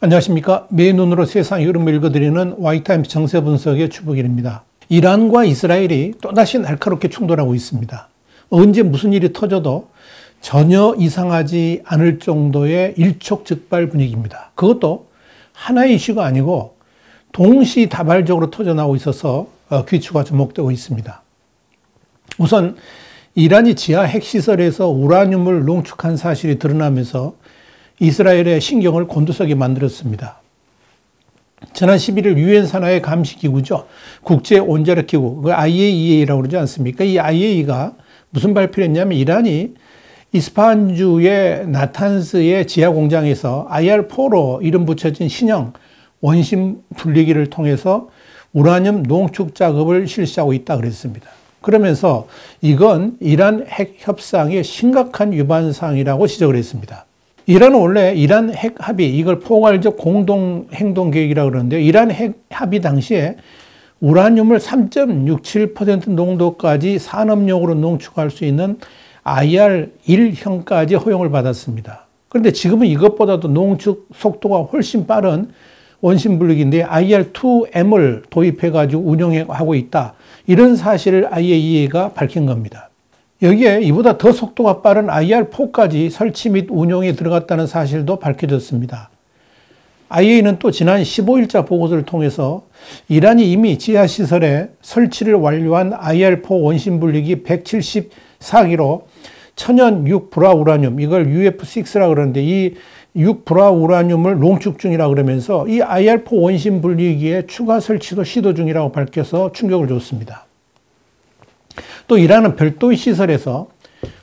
안녕하십니까. 매일 눈으로 세상 흐름을 읽어드리는 와이타임스 정세 분석의 주북일입니다. 이란과 이스라엘이 또다시 날카롭게 충돌하고 있습니다. 언제 무슨 일이 터져도 전혀 이상하지 않을 정도의 일촉즉발 분위기입니다. 그것도 하나의 이슈가 아니고 동시다발적으로 터져나오고 있어서 귀추가 주목되고 있습니다. 우선 이란이 지하 핵시설에서 우라늄을 농축한 사실이 드러나면서 이스라엘의 신경을 곤두서게 만들었습니다. 지난 11일 유엔 산하의 감시기구죠. 국제온자력기구, 그 IAEA라고 그러지 않습니까? 이 IAEA가 무슨 발표를 했냐면 이란이 이스파한주의 나탄스의 지하 공장에서 IR4로 이름 붙여진 신형 원심 분리기를 통해서 우라늄 농축 작업을 실시하고 있다 그랬습니다. 그러면서 이건 이란 핵 협상의 심각한 위반 사항이라고 지적을 했습니다. 이란은 원래 이란 핵 합의, 이걸 포괄적 공동 행동 계획이라고 그러는데요. 이란 핵 합의 당시에 우라늄을 3.67% 농도까지 산업용으로 농축할 수 있는 IR1형까지 허용을 받았습니다. 그런데 지금은 이것보다도 농축 속도가 훨씬 빠른 원심 분리기인데 IR2M을 도입해가지고 운영하고 있다. 이런 사실을 IAEA가 밝힌 겁니다. 여기에 이보다 더 속도가 빠른 IR4까지 설치 및 운용에 들어갔다는 사실도 밝혀졌습니다. IAEA는 또 지난 15일자 보고서를 통해서 이란이 이미 지하시설에 설치를 완료한 IR4 원심 분리기 174기로 천연 6불화우라늄, 이걸 UF6라고 그러는데 이 6불화우라늄을 농축 중이라고 그러면서 이 IR4 원심 분리기의 추가 설치도 시도 중이라고 밝혀서 충격을 줬습니다. 또 이란은 별도의 시설에서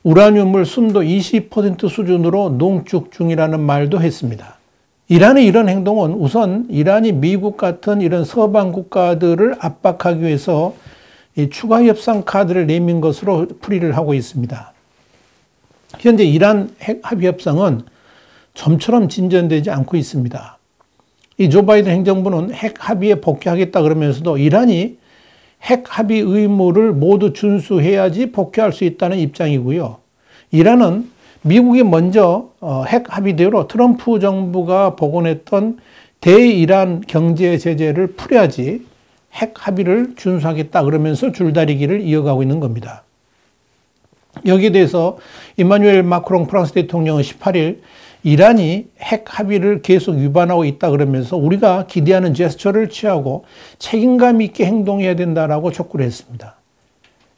우라늄을 순도 20% 수준으로 농축 중이라는 말도 했습니다. 이란의 이런 행동은 우선 이란이 미국 같은 이런 서방 국가들을 압박하기 위해서 이 추가 협상 카드를 내민 것으로 풀이를 하고 있습니다. 현재 이란 핵 합의 협상은 좀처럼 진전되지 않고 있습니다. 이 조 바이든 행정부는 핵 합의에 복귀하겠다 그러면서도 이란이 핵 합의 의무를 모두 준수해야지 복귀할 수 있다는 입장이고요. 이란은 미국이 먼저 핵 합의대로 트럼프 정부가 복원했던 대이란 경제 제재를 풀어야지 핵 합의를 준수하겠다 그러면서 줄다리기를 이어가고 있는 겁니다. 여기에 대해서 이마누엘 마크롱 프랑스 대통령은 18일 이란이 핵 합의를 계속 위반하고 있다 그러면서 우리가 기대하는 제스처를 취하고 책임감 있게 행동해야 된다라고 촉구를 했습니다.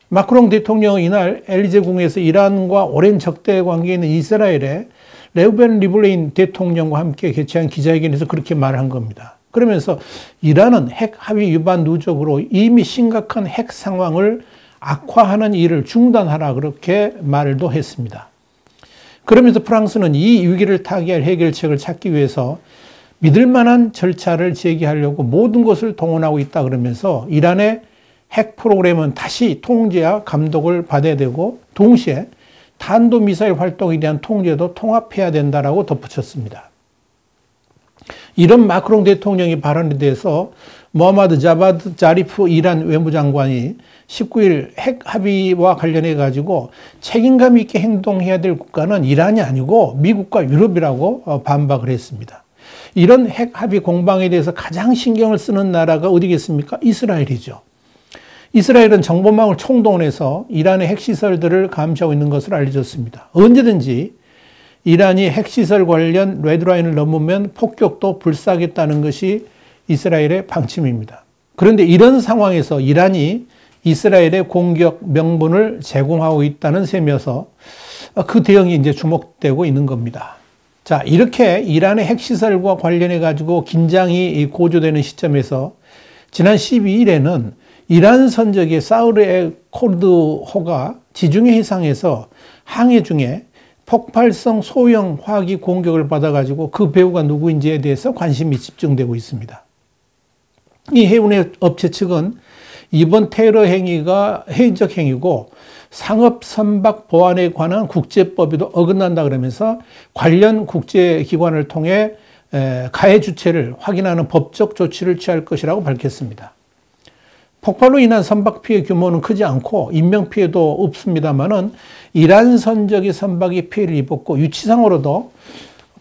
마크롱 대통령은 이날 엘리제궁에서 이란과 오랜 적대 관계에 있는 이스라엘의 레우벤 리블레인 대통령과 함께 개최한 기자회견에서 그렇게 말한 겁니다. 그러면서 이란은 핵 합의 위반 누적으로 이미 심각한 핵 상황을 악화하는 일을 중단하라 그렇게 말도 했습니다. 그러면서 프랑스는 이 위기를 타개할 해결책을 찾기 위해서 믿을 만한 절차를 제기하려고 모든 것을 동원하고 있다 그러면서 이란의 핵 프로그램은 다시 통제와 감독을 받아야 되고 동시에 탄도미사일 활동에 대한 통제도 통합해야 된다라고 덧붙였습니다. 이런 마크롱 대통령의 발언에 대해서 모하마드 자바드 자리프 이란 외무장관이 19일 핵 합의와 관련해 가지고 책임감 있게 행동해야 될 국가는 이란이 아니고 미국과 유럽이라고 반박을 했습니다. 이런 핵 합의 공방에 대해서 가장 신경을 쓰는 나라가 어디겠습니까? 이스라엘이죠. 이스라엘은 정보망을 총동원해서 이란의 핵시설들을 감시하고 있는 것으로 알려졌습니다. 언제든지 이란이 핵시설 관련 레드라인을 넘으면 폭격도 불사하겠다는 것이 이스라엘의 방침입니다. 그런데 이런 상황에서 이란이 이스라엘의 공격 명분을 제공하고 있다는 셈이어서 그 대응이 이제 주목되고 있는 겁니다. 자, 이렇게 이란의 핵시설과 관련해 가지고 긴장이 고조되는 시점에서 지난 12일에는 이란 선적의 사우르 코르드호가 지중해 해상에서 항해 중에 폭발성 소형 화학이 공격을 받아가지고 그 배후가 누구인지에 대해서 관심이 집중되고 있습니다. 이 해운의 업체 측은 이번 테러 행위가 해인적 행위고 상업 선박 보안에 관한 국제법에도 어긋난다 그러면서 관련 국제기관을 통해 가해 주체를 확인하는 법적 조치를 취할 것이라고 밝혔습니다. 폭발로 인한 선박 피해 규모는 크지 않고 인명 피해도 없습니다만은 이란 선적의 선박이 피해를 입었고 유치상으로도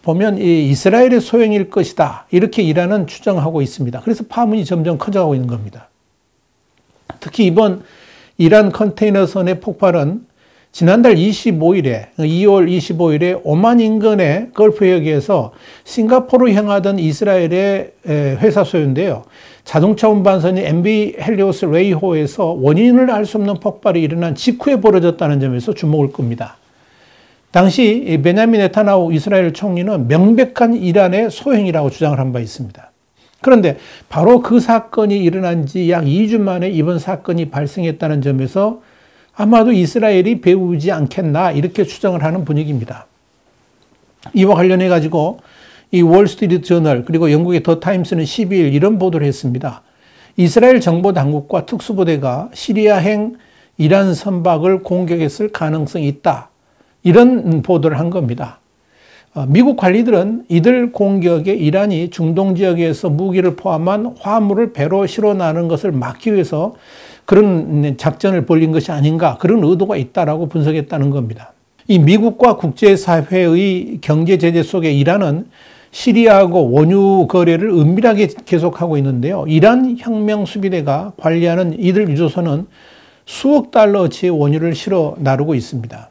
보면 이 이스라엘의 소행일 것이다. 이렇게 이란은 추정하고 있습니다. 그래서 파문이 점점 커져가고 있는 겁니다. 특히 이번 이란 컨테이너선의 폭발은 지난달 25일에, 2월 25일에 오만 인근의 걸프 해역에서 싱가포르로 향하던 이스라엘의 회사 소유인데요. 자동차 운반선인 MV 헬리오스 레이호에서 원인을 알 수 없는 폭발이 일어난 직후에 벌어졌다는 점에서 주목을 끕니다. 당시 베냐민 네타냐후 이스라엘 총리는 명백한 이란의 소행이라고 주장을 한 바 있습니다. 그런데 바로 그 사건이 일어난 지 약 2주 만에 이번 사건이 발생했다는 점에서 아마도 이스라엘이 배우지 않겠나 이렇게 추정을 하는 분위기입니다. 이와 관련해 가지고 이 월스트리트 저널 그리고 영국의 더 타임스는 12일 이런 보도를 했습니다. 이스라엘 정보 당국과 특수부대가 시리아행 이란 선박을 공격했을 가능성이 있다. 이런 보도를 한 겁니다. 미국 관리들은 이들 공격에 이란이 중동 지역에서 무기를 포함한 화물을 배로 실어 나가는 것을 막기 위해서 그런 작전을 벌인 것이 아닌가 그런 의도가 있다라고 분석했다는 겁니다. 이 미국과 국제사회의 경제 제재 속에 이란은 시리아하고 원유 거래를 은밀하게 계속하고 있는데요. 이란 혁명수비대가 관리하는 이들 유조선은 수억 달러어치의 원유를 실어 나르고 있습니다.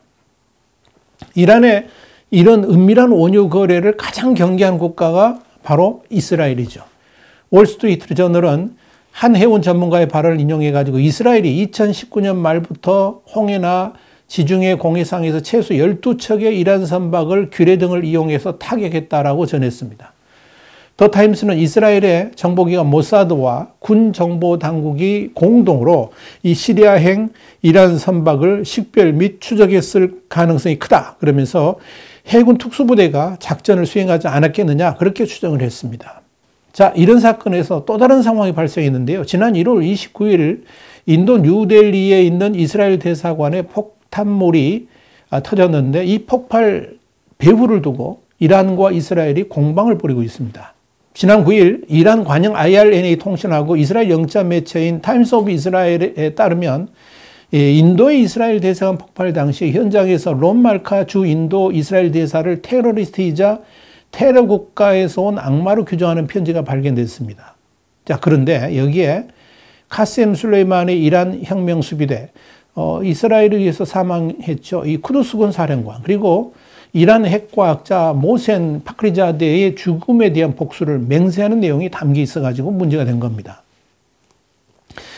이란의 이런 은밀한 원유 거래를 가장 경계한 국가가 바로 이스라엘이죠. 월스트리트 저널은 한 해운 전문가의 발언을 인용해가지고 이스라엘이 2019년 말부터 홍해나 지중해 공해상에서 최소 12척의 이란 선박을 규례 등을 이용해서 타격했다라고 전했습니다. 더 타임스는 이스라엘의 정보기관 모사드와 군 정보 당국이 공동으로 이 시리아행 이란 선박을 식별 및 추적했을 가능성이 크다. 그러면서 해군 특수부대가 작전을 수행하지 않았겠느냐 그렇게 추정을 했습니다. 자, 이런 사건에서 또 다른 상황이 발생했는데요. 지난 1월 29일 인도 뉴델리에 있는 이스라엘 대사관에 폭탄물이 터졌는데 이 폭발 배후를 두고 이란과 이스라엘이 공방을 벌이고 있습니다. 지난 9일 이란 관영 IRNA 통신하고 이스라엘 영자 매체인 타임스 오브 이스라엘에 따르면 인도의 이스라엘 대사관 폭발 당시 현장에서 론 말카 주 인도 이스라엘 대사를 테러리스트이자 테러 국가에서 온 악마로 규정하는 편지가 발견됐습니다. 자, 그런데 여기에 카셈 술레이만의 이란 혁명수비대, 이스라엘에 의해서 사망했죠. 이 쿠두스군 사령관, 그리고 이란 핵과학자 모센 파크리자데의 죽음에 대한 복수를 맹세하는 내용이 담겨 있어가지고 문제가 된 겁니다.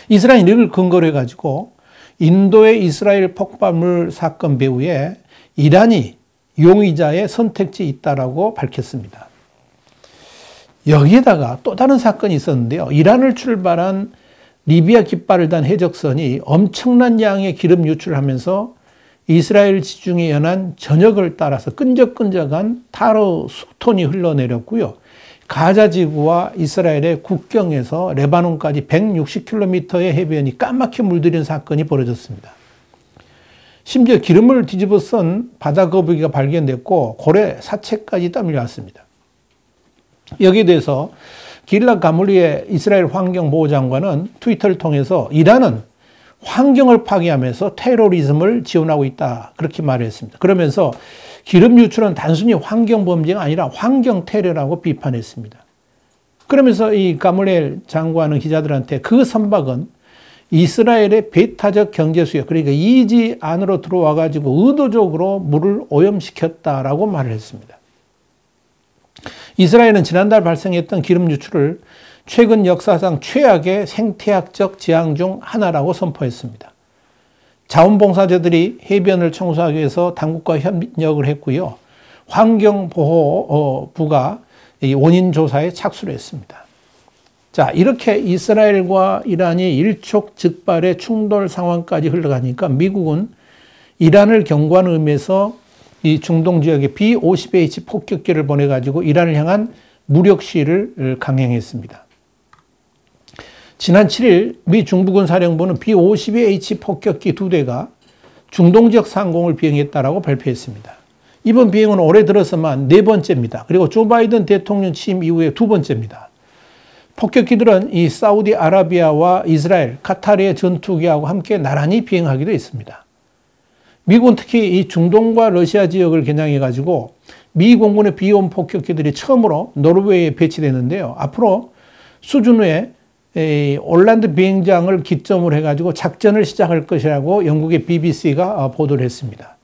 이스라엘이 이걸 근거로 해가지고 인도의 이스라엘 폭발물 사건 배후에 이란이 용의자의 선택지에 있다라고 밝혔습니다. 여기에다가 또 다른 사건이 있었는데요. 이란을 출발한 리비아 깃발을 단 해적선이 엄청난 양의 기름 유출을 하면서 이스라엘 지중해 연안 전역을 따라서 끈적끈적한 타로 수톤이 흘러내렸고요. 가자 지구와 이스라엘의 국경에서 레바논까지 160km의 해변이 까맣게 물들인 사건이 벌어졌습니다. 심지어 기름을 뒤집어 쓴 바다 거북이가 발견됐고 고래 사체까지 떠밀려왔습니다. 여기에 대해서 길라 가물리의 이스라엘 환경보호장관은 트위터를 통해서 이란은 환경을 파괴하면서 테러리즘을 지원하고 있다 그렇게 말했습니다. 그러면서 기름 유출은 단순히 환경 범죄가 아니라 환경 테러라고 비판했습니다. 그러면서 이 가물리엘 장관은 기자들한테 그 선박은 이스라엘의 배타적 경제 수역, 그러니까 이지 안으로 들어와 가지고 의도적으로 물을 오염시켰다라고 말을 했습니다. 이스라엘은 지난달 발생했던 기름 유출을 최근 역사상 최악의 생태학적 재앙 중 하나라고 선포했습니다. 자원봉사자들이 해변을 청소하기 위해서 당국과 협력을 했고요. 환경보호부가 원인 조사에 착수를 했습니다. 자, 이렇게 이스라엘과 이란이 일촉즉발의 충돌 상황까지 흘러가니까 미국은 이란을 경고하는 의미에서 이 중동 지역에 B-50H 폭격기를 보내가지고 이란을 향한 무력 시위를 강행했습니다. 지난 7일 미 중부군 사령부는 B-52H 폭격기 2대가 중동 지역 상공을 비행했다라고 발표했습니다. 이번 비행은 올해 들어서만 4번째입니다. 그리고 조 바이든 대통령 취임 이후에 2번째입니다. 폭격기들은 이 사우디아라비아와 이스라엘, 카타르의 전투기하고 함께 나란히 비행하기도 했습니다. 미국은 특히 이 중동과 러시아 지역을 겨냥해가지고 미 공군의 비온 폭격기들이 처음으로 노르웨이에 배치됐는데요. 앞으로 수준 후에 올란드 비행장을 기점으로 해가지고 작전을 시작할 것이라고 영국의 BBC가 보도를 했습니다.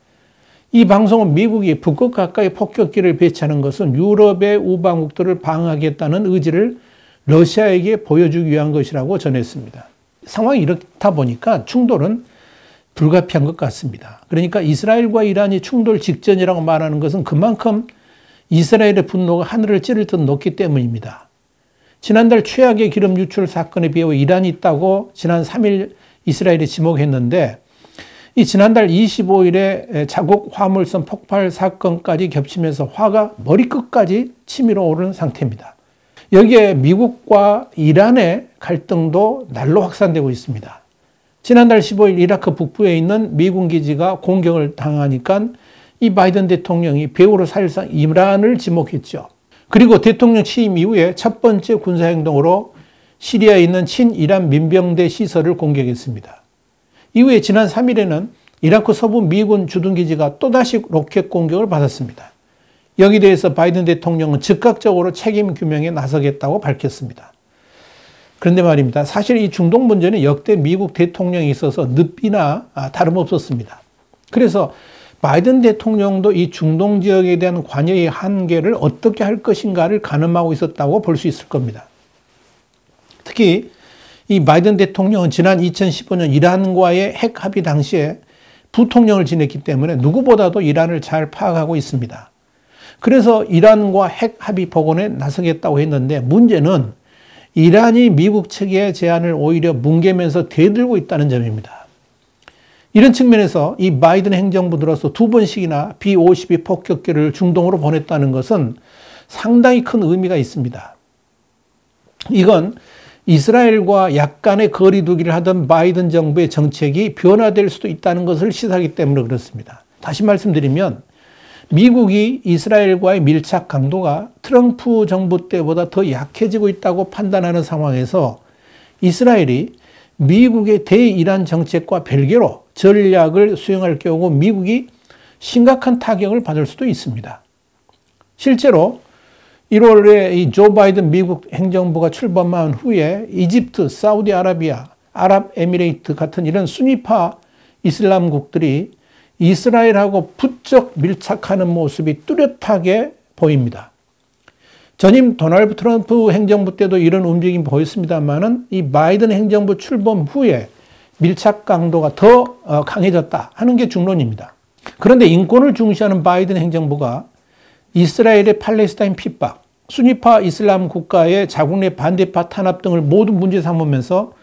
이 방송은 미국이 북극 가까이 폭격기를 배치하는 것은 유럽의 우방국들을 방어하겠다는 의지를 러시아에게 보여주기 위한 것이라고 전했습니다. 상황이 이렇다 보니까 충돌은 불가피한 것 같습니다. 그러니까 이스라엘과 이란이 충돌 직전이라고 말하는 것은 그만큼 이스라엘의 분노가 하늘을 찌를 듯 높기 때문입니다. 지난달 최악의 기름 유출 사건에 비해 이란이 있다고 지난 3일 이스라엘이 지목했는데 이 지난달 25일에 자국 화물선 폭발 사건까지 겹치면서 화가 머리끝까지 치밀어 오르는 상태입니다. 여기에 미국과 이란의 갈등도 날로 확산되고 있습니다. 지난달 15일 이라크 북부에 있는 미군 기지가 공격을 당하니까 이 바이든 대통령이 배후로 사실상 이란을 지목했죠. 그리고 대통령 취임 이후에 첫 번째 군사행동으로 시리아에 있는 친이란 민병대 시설을 공격했습니다. 이후에 지난 3일에는 이라크 서부 미군 주둔기지가 또다시 로켓 공격을 받았습니다. 여기에 대해서 바이든 대통령은 즉각적으로 책임 규명에 나서겠다고 밝혔습니다. 그런데 말입니다. 사실 이 중동 문제는 역대 미국 대통령이 있어서 늪이나 다름없었습니다. 그래서 바이든 대통령도 이 중동 지역에 대한 관여의 한계를 어떻게 할 것인가를 가늠하고 있었다고 볼 수 있을 겁니다. 특히 이 바이든 대통령은 지난 2015년 이란과의 핵 합의 당시에 부통령을 지냈기 때문에 누구보다도 이란을 잘 파악하고 있습니다. 그래서 이란과 핵 합의 복원에 나서겠다고 했는데 문제는 이란이 미국 측의 제안을 오히려 뭉개면서 대들고 있다는 점입니다. 이런 측면에서 이 바이든 행정부 들어서 2번씩이나 B-52 폭격기를 중동으로 보냈다는 것은 상당히 큰 의미가 있습니다. 이건 이스라엘과 약간의 거리 두기를 하던 바이든 정부의 정책이 변화될 수도 있다는 것을 시사하기 때문에 그렇습니다. 다시 말씀드리면 미국이 이스라엘과의 밀착 강도가 트럼프 정부 때보다 더 약해지고 있다고 판단하는 상황에서 이스라엘이 미국의 대이란 정책과 별개로 전략을 수행할 경우 미국이 심각한 타격을 받을 수도 있습니다. 실제로 1월에 이 조 바이든 미국 행정부가 출범한 후에 이집트, 사우디아라비아, 아랍에미레이트 같은 이런 순위파 이슬람국들이 이스라엘하고 부쩍 밀착하는 모습이 뚜렷하게 보입니다. 전임 도널드 트럼프 행정부 때도 이런 움직임이 보였습니다만은 이 바이든 행정부 출범 후에 밀착 강도가 더 강해졌다 하는 게 중론입니다. 그런데 인권을 중시하는 바이든 행정부가 이스라엘의 팔레스타인 핍박, 수니파 이슬람 국가의 자국 내 반대파 탄압 등을 모두 문제 삼으면서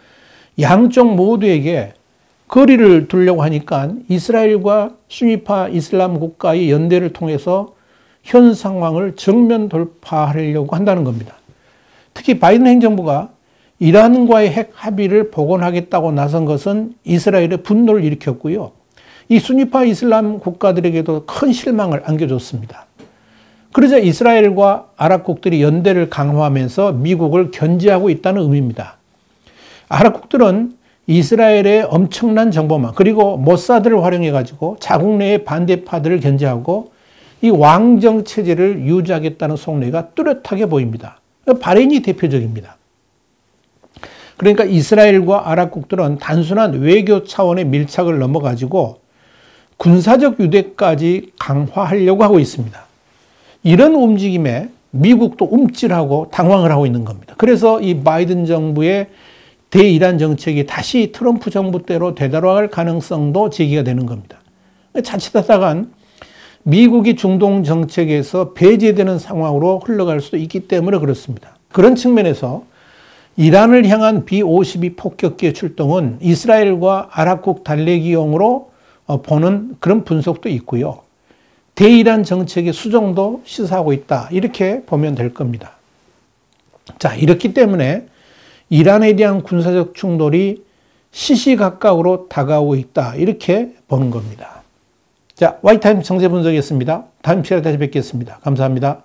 양쪽 모두에게 거리를 두려고 하니까 이스라엘과 수니파 이슬람 국가의 연대를 통해서 현 상황을 정면 돌파하려고 한다는 겁니다. 특히 바이든 행정부가 이란과의 핵 합의를 복원하겠다고 나선 것은 이스라엘의 분노를 일으켰고요. 이 수니파 이슬람 국가들에게도 큰 실망을 안겨줬습니다. 그러자 이스라엘과 아랍국들이 연대를 강화하면서 미국을 견제하고 있다는 의미입니다. 아랍국들은 이스라엘의 엄청난 정보망 그리고 모사드를 활용해가지고 자국 내의 반대파들을 견제하고 이 왕정 체제를 유지하겠다는 속내가 뚜렷하게 보입니다. 바레인이 대표적입니다. 그러니까 이스라엘과 아랍국들은 단순한 외교 차원의 밀착을 넘어가지고 군사적 유대까지 강화하려고 하고 있습니다. 이런 움직임에 미국도 움찔하고 당황을 하고 있는 겁니다. 그래서 이 바이든 정부의 대이란 정책이 다시 트럼프 정부 때로 되돌아갈 가능성도 제기가 되는 겁니다. 자칫하다간 미국이 중동 정책에서 배제되는 상황으로 흘러갈 수도 있기 때문에 그렇습니다. 그런 측면에서 이란을 향한 B-52 폭격기의 출동은 이스라엘과 아랍국 달래기용으로 보는 그런 분석도 있고요. 대이란 정책의 수정도 시사하고 있다. 이렇게 보면 될 겁니다. 자, 이렇기 때문에 이란에 대한 군사적 충돌이 시시각각으로 다가오고 있다. 이렇게 보는 겁니다. 자, 와이타임 정세 분석이었습니다. 다음 시간에 다시 뵙겠습니다. 감사합니다.